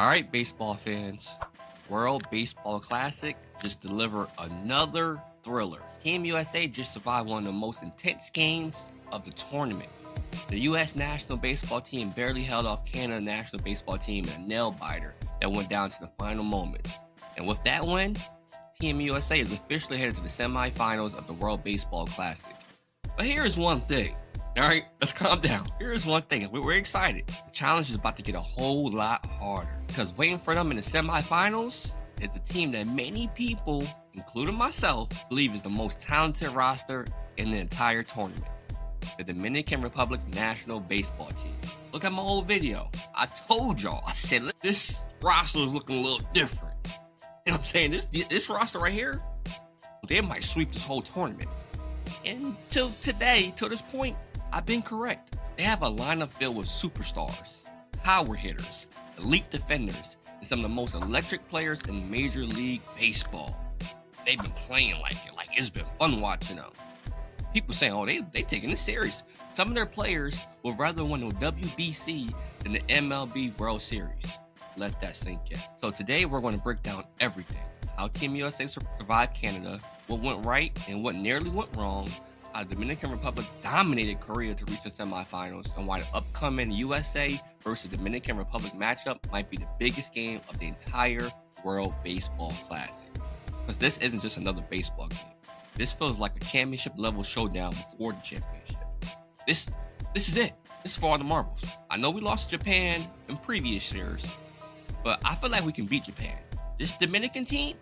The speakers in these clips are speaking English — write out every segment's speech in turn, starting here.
All right, baseball fans. World Baseball Classic just delivered another thriller. Team USA just survived one of the most intense games of the tournament. The U.S. national baseball team barely held off Canada national baseball team in a nail-biter that went down to the final moments. And with that win, Team USA is officially headed to the semifinals of the World Baseball Classic. But here's one thing. All right, let's calm down. Here's one thing. We're excited. The challenge is about to get a whole lot harder because waiting for them in the semifinals is a team that many people, including myself, believe is the most talented roster in the entire tournament. The Dominican Republic national baseball team. Look at my old video. I told y'all, I said, this roster is looking a little different. You know what I'm saying? This roster right here, they might sweep this whole tournament. And till today, till this point, I've been correct. They have a lineup filled with superstars, power hitters, elite defenders, and some of the most electric players in Major League Baseball. They've been playing like it. Like, it's been fun watching them. People saying, oh, they taking this serious. Some of their players would rather win the WBC than the MLB World Series. Let that sink in. So today we're going to break down everything. How Team USA survived Canada, what went right and what nearly went wrong, how the Dominican Republic dominated Korea to reach the semifinals, and why the upcoming USA versus Dominican Republic matchup might be the biggest game of the entire World Baseball Classic. Because this isn't just another baseball game. This feels like a championship level showdown before the championship. This is it. This is for all the marbles. I know we lost to Japan in previous years, but I feel like we can beat Japan. This Dominican team,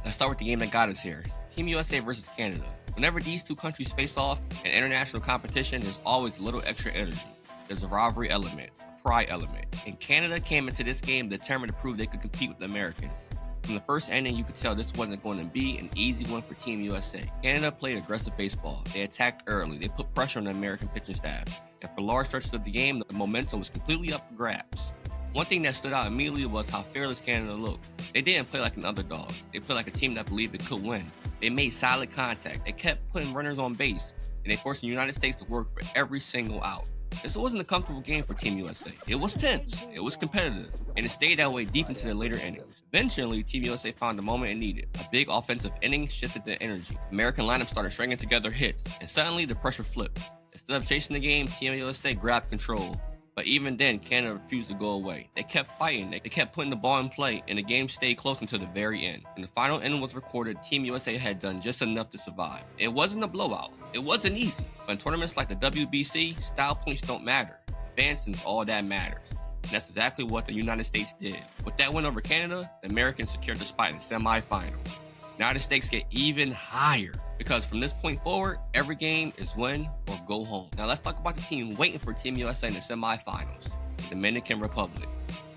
let's start with the game that got us here. Team USA versus Canada. Whenever these two countries face off in international competition, there's always a little extra energy. There's a rivalry element, a pride element. And Canada came into this game determined to prove they could compete with the Americans. From the first inning, you could tell this wasn't going to be an easy one for Team USA. Canada played aggressive baseball. They attacked early. They put pressure on the American pitching staff. And for large stretches of the game, the momentum was completely up for grabs. One thing that stood out immediately was how fearless Canada looked. They didn't play like an underdog. They played like a team that believed it could win. They made solid contact. They kept putting runners on base. And they forced the United States to work for every single out. This wasn't a comfortable game for Team USA. It was tense, it was competitive, and it stayed that way deep into the later innings. Eventually, Team USA found the moment it needed. A big offensive inning shifted the energy. American lineup started stringing together hits, and suddenly the pressure flipped. Instead of chasing the game, Team USA grabbed control. But even then, Canada refused to go away. They kept fighting, they kept putting the ball in play, and the game stayed close until the very end. When the final inning was recorded, Team USA had done just enough to survive. It wasn't a blowout. It wasn't easy. But in tournaments like the WBC, style points don't matter. Advancing is all that matters. And that's exactly what the United States did. With that win over Canada, the Americans secured the spot in the semifinals. Now the stakes get even higher because from this point forward, every game is win or go home. Now let's talk about the team waiting for Team USA in the semifinals, the Dominican Republic.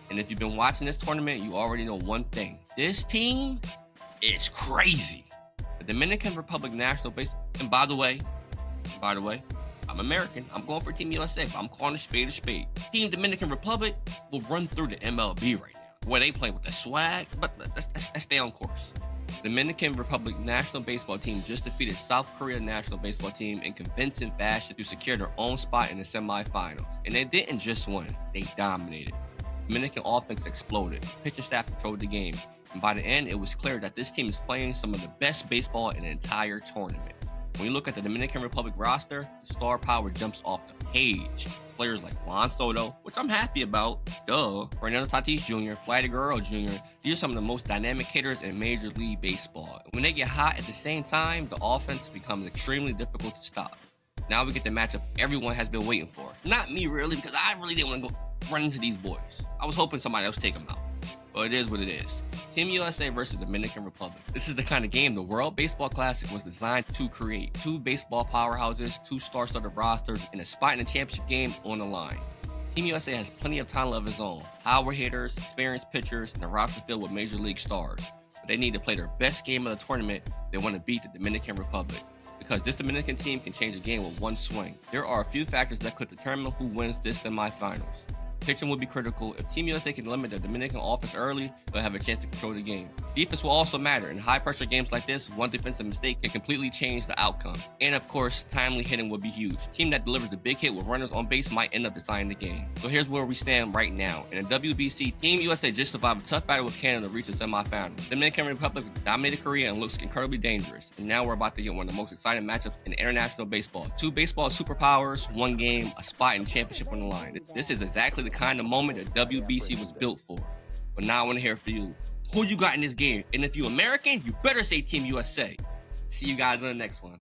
And if you've been watching this tournament, you already know one thing. This team is crazy. The Dominican Republic national base, and by the way, I'm American. I'm going for Team USA, but I'm calling a spade a spade. Team Dominican Republic will run through the MLB right now, where they play with the swag, but let's stay on course. Dominican Republic national baseball team just defeated South Korea national baseball team in convincing fashion to secure their own spot in the semifinals. And they didn't just win, they dominated. Dominican offense exploded, pitching staff controlled the game, and by the end, it was clear that this team is playing some of the best baseball in the entire tournament. When you look at the Dominican Republic roster, the star power jumps off the page. Players like Juan Soto, which I'm happy about, Fernando Tatís Jr, Vladimir Guerrero Jr, these are some of the most dynamic hitters in Major League Baseball. When they get hot at the same time, the offense becomes extremely difficult to stop. Now we get the matchup everyone has been waiting for. Not me really, because I really didn't want to go run into these boys. I was hoping somebody else take them out. But it is what it is. Team USA versus Dominican Republic. This is the kind of game the World Baseball Classic was designed to create. Two baseball powerhouses, two star-studded rosters, and a spot in the championship game on the line. Team USA has plenty of talent of its own. Power hitters, experienced pitchers, and a roster filled with Major League stars. But they need to play their best game of the tournament if they want to beat the Dominican Republic. Because this Dominican team can change a game with one swing. There are a few factors that could determine who wins this semifinals. Pitching will be critical. If Team USA can limit the Dominican offense early, they'll have a chance to control the game. Defense will also matter. In high-pressure games like this, one defensive mistake can completely change the outcome. And of course, timely hitting will be huge. Team that delivers the big hit with runners on base might end up deciding the game. So here's where we stand right now. In the WBC, Team USA just survived a tough battle with Canada to reach the semifinals. Dominican Republic dominated Korea and looks incredibly dangerous. And now we're about to get one of the most exciting matchups in international baseball. Two baseball superpowers, one game, a spot in the championship on the line. This is exactly the kind of moment that WBC was built for. But now I want to hear from you. Who you got in this game? And if you're American, you better say Team USA. See you guys in the next one.